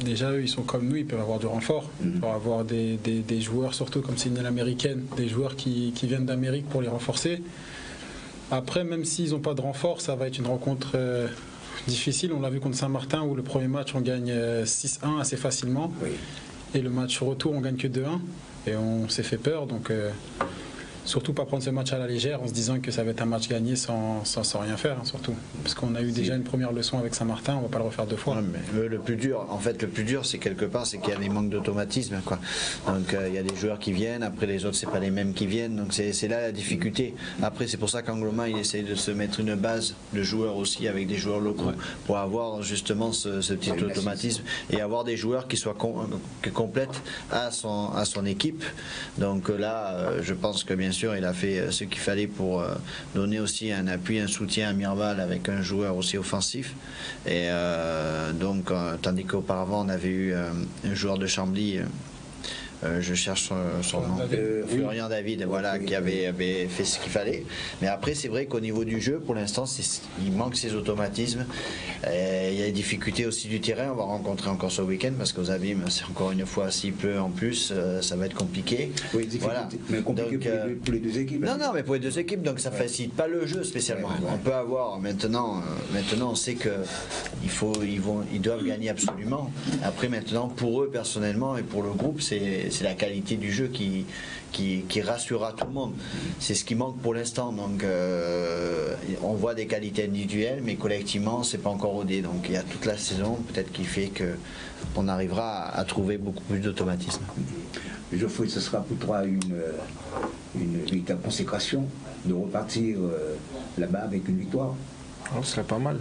déjà eux ils sont comme nous, ils peuvent avoir du renfort, ils peuvent avoir des joueurs, surtout comme c'est une américaine, des joueurs qui viennent d'Amérique pour les renforcer. Après, même s'ils n'ont pas de renfort, ça va être une rencontre difficile. On l'a vu contre Saint-Martin où le premier match on gagne 6-1 assez facilement. Oui. Et le match retour on gagne que 2-1 et on s'est fait peur, donc surtout pas prendre ce match à la légère en se disant que ça va être un match gagné sans rien faire, surtout parce qu'on a eu déjà une première leçon avec Saint-Martin, on va pas le refaire deux fois.
Ouais, mais le plus dur c'est quelque part c'est qu'il y a des manques d'automatisme, quoi. Donc il y a des joueurs qui viennent, après les autres c'est pas les mêmes qui viennent, donc c'est là la difficulté. Après c'est pour ça qu'Angloma il essaye de se mettre une base de joueurs aussi avec des joueurs locaux pour avoir justement ce petit automatisme et avoir des joueurs qui soient complètes à son équipe. Donc là je pense que bien sûr il a fait ce qu'il fallait pour donner aussi un appui, un soutien à Mirval avec un joueur aussi offensif. Et donc, tandis qu'auparavant, on avait eu un joueur de Chambly, je cherche son nom, Florian David, voilà, qui avait fait ce qu'il fallait. Mais après, c'est vrai qu'au niveau du jeu, pour l'instant, il manque ces automatismes. Il y a des difficultés aussi du terrain. On va rencontrer encore ce week-end parce qu'aux Abîmes, c'est encore une fois s'il pleut en plus, ça va être compliqué.
Oui, voilà. Mais compliqué donc, pour les deux équipes.
Non, mais pour les deux équipes, donc ça facilite pas le jeu spécialement. On peut avoir maintenant, on sait qu'ils doivent gagner absolument. Après, maintenant, pour eux personnellement et pour le groupe, c'est la qualité du jeu qui rassurera tout le monde. C'est ce qui manque pour l'instant. Donc, on voit des qualités individuelles, mais collectivement, c'est pas encore rodé. Donc, il y a toute la saison, peut-être qui fait qu'on arrivera à trouver beaucoup plus d'automatisme.
Geoffrey, ce sera pour toi une véritable consécration de repartir là-bas avec une victoire.
Oh, ce serait pas mal.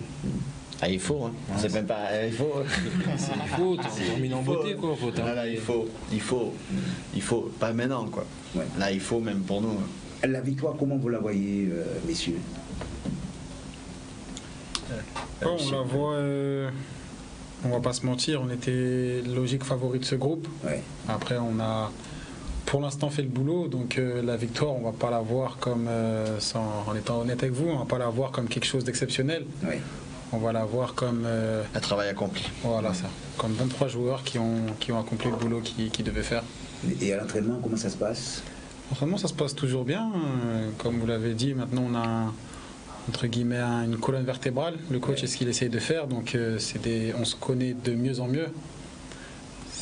Ah, il faut, hein. C'est même pas. Il faut.
Il faut, terminer en beauté, quoi.
Là, il faut. Pas maintenant, quoi. Ouais. Là, il faut, même pour nous.
La victoire, comment vous la voyez, messieurs?
On la voit. On va pas se mentir, on était logique favori de ce groupe. Ouais. Après, on a pour l'instant fait le boulot, donc la victoire, on va pas la voir comme, en étant honnête avec vous, on va pas la voir comme quelque chose d'exceptionnel. Ouais. On va la voir comme
un travail accompli.
Voilà, ça. Comme 23 joueurs qui ont accompli le boulot qu'ils devaient faire.
Et à l'entraînement, comment ça se passe?
L'entraînement, ça se passe toujours bien. Comme vous l'avez dit, maintenant on a entre guillemets une colonne vertébrale. Le coach, c'est ce qu'il essaye de faire, donc on se connaît de mieux en mieux.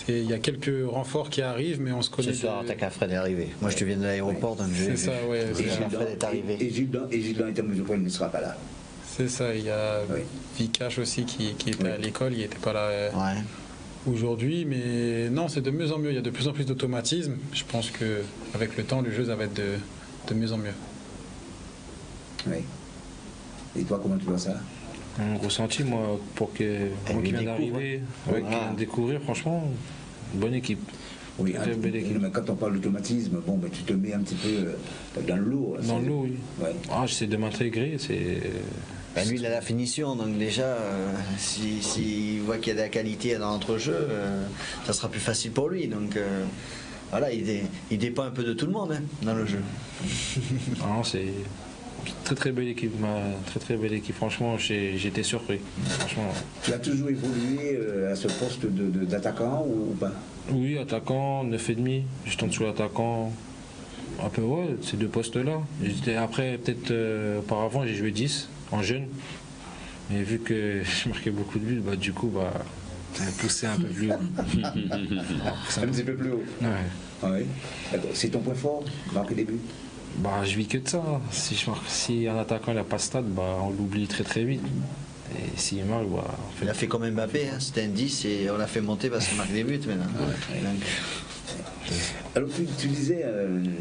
Il y a quelques renforts qui arrivent, mais on se connaît.
Ce soir, Takafred est arrivé. Moi, je te viens de l'aéroport, donc
c'est ça, ouais.
Takafred est arrivé.
Et Gildan est en mesure, il ne sera pas là.
C'est ça, il y a Vikash aussi qui était à l'école, il n'était pas là. aujourd'hui, mais non, c'est de mieux en mieux. Il y a de plus en plus d'automatisme. Je pense qu'avec le temps, le jeu, ça va être de mieux en mieux.
Oui. Et toi, comment tu vois ça?
Mon ressenti, moi, qui viens d'arriver, qui vient de découvrir, franchement, bonne équipe.
Oui, mais quand on parle d'automatisme, bon, ben, tu te mets un petit peu dans l'eau.
Dans l'eau, oui.
Ouais.
J'essaie de m'intégrer.
Lui, il a la finition, donc déjà, s'il voit qu'il y a de la qualité dans l'entrejeu, ça sera plus facile pour lui. Donc voilà, il dépend un peu de tout le monde dans le jeu.
C'est très très belle équipe, très belle équipe. Franchement, j'étais surpris. Franchement.
Tu as toujours évolué à ce poste d'attaquant ou pas?
Oui, attaquant, 9,5, juste en dessous de l'attaquant. Un peu, ouais, ces deux postes-là. Après, peut-être auparavant, j'ai joué 10 en jeune. Mais vu que je marquais beaucoup de buts, du coup, ça m'a poussé un peu plus haut.
Un petit peu plus haut.
Ouais.
Ah oui. C'est ton point fort, marquer des buts?
Je vis que de ça. Si un attaquant n'a pas de stade, on l'oublie très très vite. Et s'il marque,
il a fait comme Mbappé, c'était un 10 et on l'a fait monter parce qu'il marque des buts maintenant. Ouais. Donc...
Alors tu disais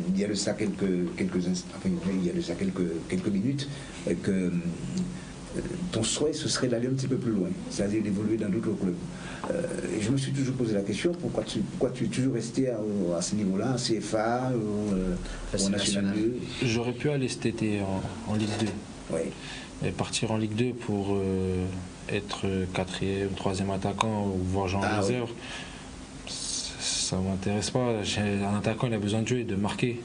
il y a de ça quelques instants, enfin, il y a de ça quelques minutes que ton souhait ce serait d'aller un petit peu plus loin, c'est-à-dire d'évoluer dans d'autres clubs. Et je me suis toujours posé la question pourquoi tu es toujours resté à ce niveau-là, en CFA ou en National 2.
J'aurais pu aller cet été en Ligue 2.
Oui.
Et partir en Ligue 2 pour être 4e, 3e attaquant ou voire jouer en réserve. Oui. Ça ne m'intéresse pas. Un attaquant, il a besoin de jouer et de marquer.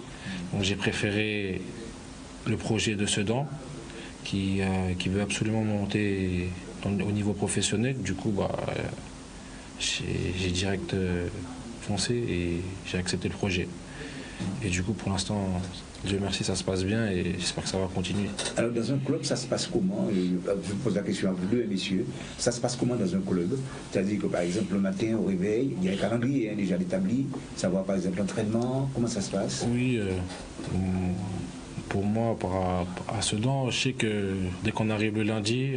Donc j'ai préféré le projet de Sedan qui veut absolument monter au niveau professionnel. Du coup, j'ai direct foncé et j'ai accepté le projet. Et du coup, pour l'instant, Dieu merci, ça se passe bien et j'espère que ça va continuer.
Alors, dans un club, ça se passe comment? Je pose la question à vous deux, messieurs. Ça se passe comment dans un club? C'est-à-dire que, par exemple, le matin, au réveil, il y a un calendrier déjà établi, savoir, par exemple, l'entraînement, comment ça se passe?
Oui, pour moi, à Sedan, je sais que dès qu'on arrive le lundi,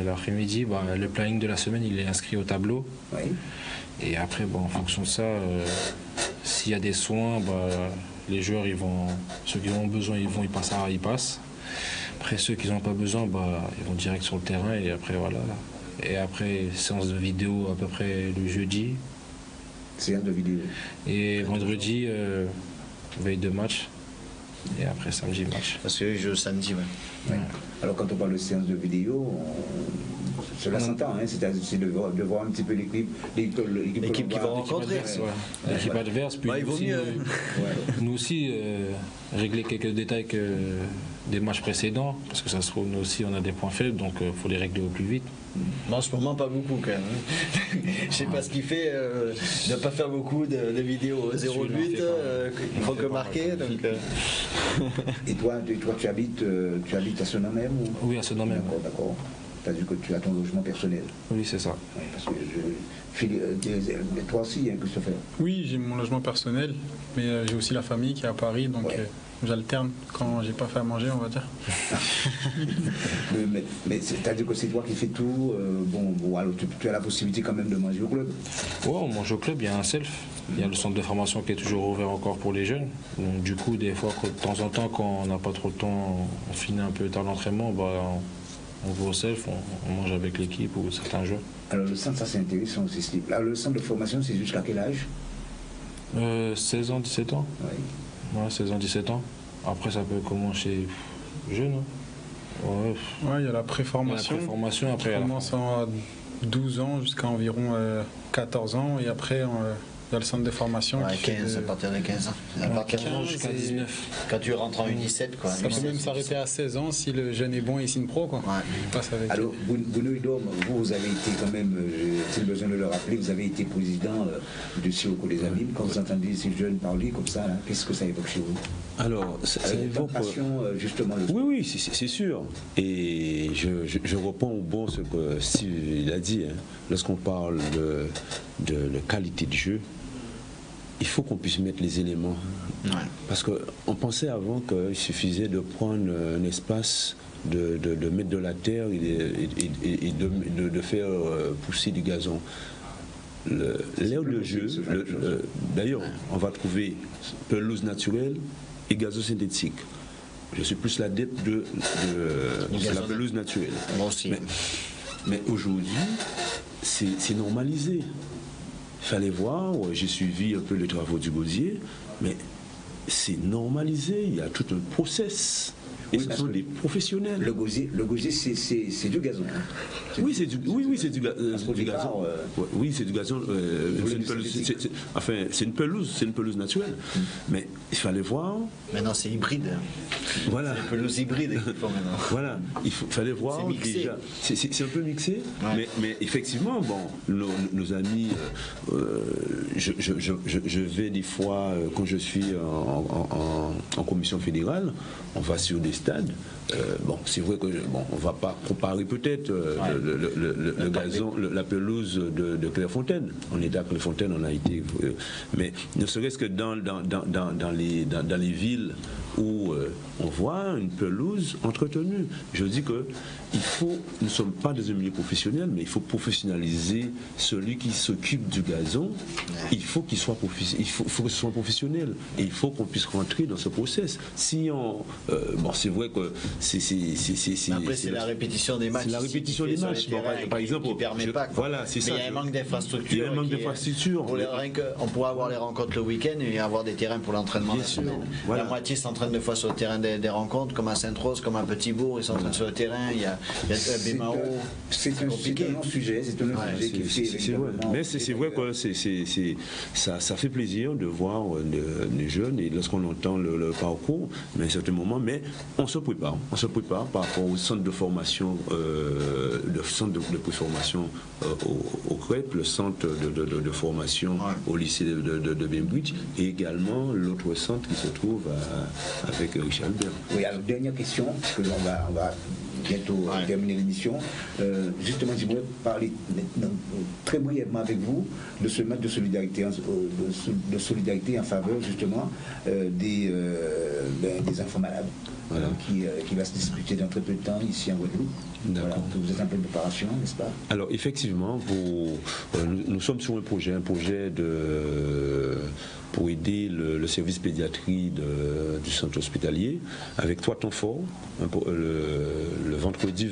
l'après-midi, le planning de la semaine, il est inscrit au tableau.
Oui.
Et après, en fonction de ça, s'il y a des soins, les joueurs, ceux qui en ont besoin, ils passent. Après, ceux qui n'en ont pas besoin, ils vont direct sur le terrain et après, voilà. Et après, séance de vidéo à peu près le jeudi.
Séance de vidéo.
Et vendredi, veille de match. Et après, samedi, match.
Parce que je joue samedi,
ouais. Alors, quand on parle de séance de vidéo, cela s'entend, c'est de voir un petit peu l'équipe
qui va rencontrer.
L'équipe adverse, puis
il vaut mieux.
Nous aussi, régler quelques détails des matchs précédents, parce que ça se trouve, nous aussi, on a des points faibles, donc il faut les régler au plus vite.
En ce moment, pas beaucoup quand même. Je sais pas ce qu'il fait de ne pas faire beaucoup de vidéos 0 but, il faut que marquer. Donc,
Et toi, tu habites à Sedan même ou...
Oui, à Sedan même.
D'accord. Tu as dit que tu as ton logement personnel.
Oui, c'est ça.
Oui, parce que toi aussi, Christopher.
Oui, j'ai mon logement personnel, mais j'ai aussi la famille qui est à Paris, donc j'alterne quand j'ai pas fait à manger, on va dire.
mais c'est-à-dire que c'est toi qui fais tout. Alors tu as la possibilité quand même de manger au club.
Oui, on mange au club, il y a un self. Il y a le centre de formation qui est toujours ouvert encore pour les jeunes. Donc du coup, des fois, de temps en temps, quand on n'a pas trop de temps, on finit un peu tard l'entraînement, on va au self, on mange avec l'équipe ou certains joueurs.
Alors le centre, ça c'est intéressant aussi. Alors le centre de formation, c'est jusqu'à quel âge?
16 ans, 17 ans.
Oui.
Ouais, 16 ans, 17 ans. Après, ça peut commencer jeune.
Il y a la préformation.
La préformation, après.
Commençant à 12 ans jusqu'à environ 14 ans. Et après, il y a le centre de formation.
15, à partir de 15 ans.
À partir de 15 ans jusqu'à 19.
Quand tu rentres en U17, quoi.
Ça peut même s'arrêter à 16 ans si le jeune est bon et signe pro, quoi.
Ouais.
Alors, Bruno Hidom, vous avez été quand même, j'ai besoin de le rappeler, vous avez été président du Sirocco des Amis. Quand vous entendez ces jeunes parler comme ça, qu'est-ce que ça évoque chez vous?
Alors, ça évoque
passion, justement.
Oui, c'est sûr. Et je reprends au bon ce que Steve a dit. Lorsqu'on parle de qualité de jeu, il faut qu'on puisse mettre les éléments. Ouais. Parce qu'on pensait avant qu'il suffisait de prendre un espace, de mettre de la terre et de faire pousser du gazon. l'aire de jeu, d'ailleurs, on va trouver pelouse naturelle et gazon synthétique. Je suis plus l'adepte de la pelouse naturelle.
Moi aussi.
Mais aujourd'hui, c'est normalisé. Il fallait voir, j'ai suivi un peu les travaux du Gaudier, mais c'est normalisé, il y a tout un process. Et ce sont des professionnels.
Le gosier, c'est du gazon.
Oui, c'est du gazon. Oui, c'est du gazon. C'est une pelouse naturelle. Mais il fallait voir.
Maintenant, c'est hybride.
Voilà.
C'est une pelouse hybride qu'il faut maintenant.
Voilà. Il fallait voir déjà. C'est un peu mixé, ouais. mais effectivement, bon, nos amis, je vais des fois, quand je suis en commission fédérale, on va sur des stades. Bon, c'est vrai que on va pas comparer peut-être le gazon, la pelouse de Clairefontaine. On est à Clairefontaine, on a été, mais ne serait-ce que dans les villes où on voit une pelouse entretenue. Je dis que nous ne sommes pas dans un milieu professionnel, mais il faut professionnaliser celui qui s'occupe du gazon. Il faut qu'il soit professionnel et il faut qu'on puisse rentrer dans ce process. Si c'est vrai que
après, c'est la répétition des matchs.
C'est la répétition des matchs. Par exemple,
qui permet pas.
Voilà, c'est ça.
Mais il y a un manque d'infrastructure.
Il y a un manque d'infrastructure.
On pourrait avoir les rencontres le week-end et avoir des terrains pour l'entraînement la semaine. Voilà. La moitié s'entraîne 2 fois sur le terrain des rencontres, comme à Sainte-Rose, comme à Petit-Bourg, ils s'entraînent sur le terrain. Il y a Bémao.
C'est un non-sujet. C'est un non-sujet qui fait.
Mais c'est vrai que ça fait plaisir de voir les jeunes et lorsqu'on entend le parcours, mais à un certain moment, mais on se prépare par rapport au centre de formation, le centre de préformation au CREP, le centre de formation au lycée de Bainbridge et également l'autre centre qui se trouve avec Richard Albert.
Oui, alors dernière question, parce que on va bientôt terminer l'émission. Justement, j'aimerais parler très brièvement avec vous de ce match de solidarité en faveur justement des enfants malades. Voilà. Qui va se disputer dans très peu de temps ici en Guadeloupe. Voilà, vous êtes en pleine préparation, n'est-ce pas?
Alors effectivement, nous sommes sur un projet pour aider le service pédiatrie du centre hospitalier avec 3 temps forts. Le vendredi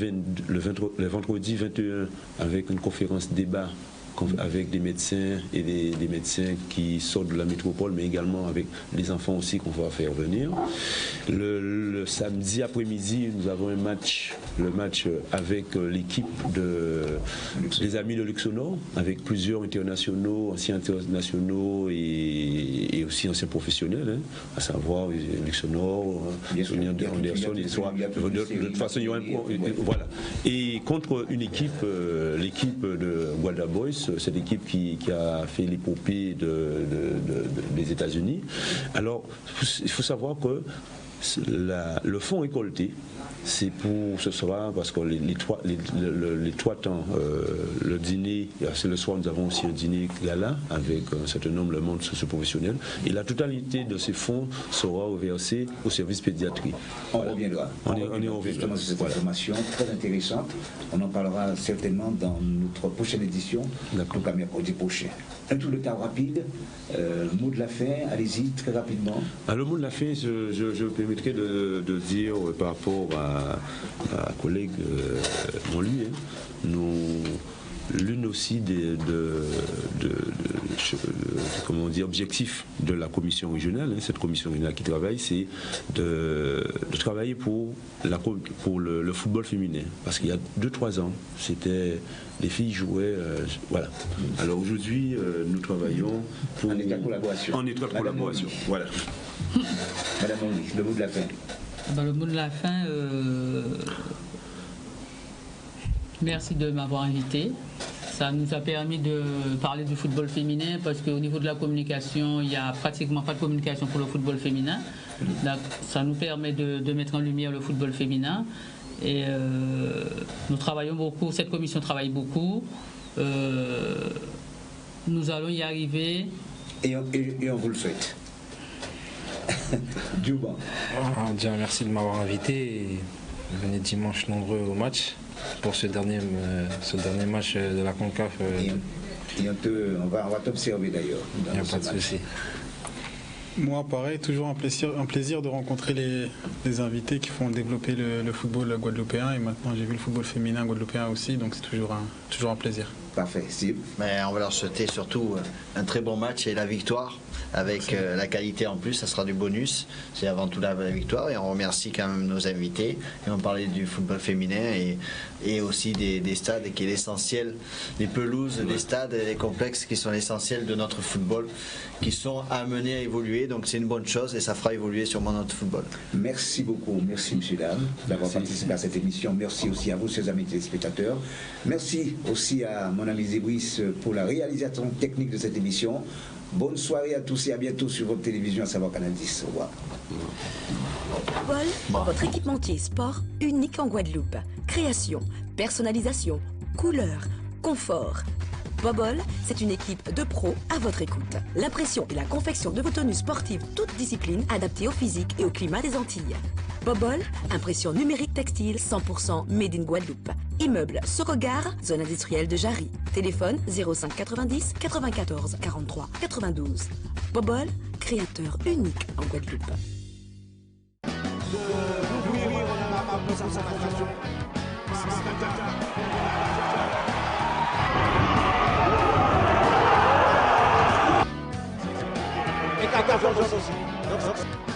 21 avec une conférence débat avec des médecins et des médecins qui sortent de la métropole, mais également avec les enfants aussi qu'on va faire venir. Le samedi après-midi, nous avons le match avec l'équipe des Amis de Luxonor, avec plusieurs internationaux, anciens internationaux et aussi anciens professionnels, à savoir Luxonor, Anderson, de toute façon, il y aura voilà. Et contre une équipe, l'équipe de Gualda Boys, cette équipe qui a fait l'épopée des États-Unis. Alors, il faut savoir que le fonds récolté, c'est pour ce soir, parce que les 3 temps, le dîner, c'est le soir, nous avons aussi un dîner gala avec un certain nombre de monde socio-professionnel, et la totalité de ces fonds sera reversée au service pédiatrie.
On reviendra. On reviendra justement sur cette information très intéressante. On en parlera certainement dans notre prochaine édition, donc à mercredi prochain. Un tour de table rapide, mot de la fin, allez-y très rapidement.
Le mot de la fin, je me permettrai de dire par rapport à collègue Montluy, l'une aussi des objectifs de la commission régionale, cette commission régionale qui travaille, c'est de travailler pour le football féminin. Parce qu'il y a 2-3 ans, les filles jouaient, voilà. Alors aujourd'hui, nous travaillons
en étroite collaboration.
Voilà.
Madame Henry, le mot de la fin.
Le mot de la fin, merci de m'avoir invité. Ça nous a permis de parler du football féminin parce qu'au niveau de la communication, il n'y a pratiquement pas de communication pour le football féminin. Là, ça nous permet de mettre en lumière le football féminin. Et nous travaillons beaucoup, cette commission travaille beaucoup. Nous allons y arriver.
Et on vous le souhaite.
Déjà, merci de m'avoir invité. Venez dimanche nombreux au match pour ce dernier match de la CONCACAF
Et on va t'observer d'ailleurs.
Il n'y a pas de souci.
Moi, pareil, toujours un plaisir de rencontrer les invités qui font développer le football guadeloupéen. Et maintenant, j'ai vu le football féminin guadeloupéen aussi, donc c'est toujours un plaisir.
Parfait, Steve.
Mais on va leur souhaiter surtout un très bon match et la victoire. Avec la qualité en plus, ça sera du bonus. C'est avant tout la victoire et on remercie quand même nos invités. Et on parlait du football féminin et aussi des stades qui est l'essentiel, des pelouses, des stades et des complexes qui sont l'essentiel de notre football, qui sont amenés à évoluer. Donc c'est une bonne chose et ça fera évoluer sûrement notre football.
Merci beaucoup, merci monsieur dames d'avoir participé à cette émission. Merci aussi à vous, chers amis téléspectateurs. Merci aussi à mon ami Zébris pour la réalisation technique de cette émission. Bonne soirée à tous et à bientôt sur votre télévision, à savoir Canal 10. Au revoir.
Bobol, votre équipementier sport unique en Guadeloupe. Création, personnalisation, couleur, confort. Bobol, c'est une équipe de pros à votre écoute. L'impression et la confection de vos tenues sportives, toutes disciplines adaptées au physique et au climat des Antilles. Bobol, impression numérique textile 100% made in Guadeloupe. Immeuble Sorogar, zone industrielle de Jarry. Téléphone 05 90 94 43 92. Bobol, créateur unique en Guadeloupe.
Et attention aussi.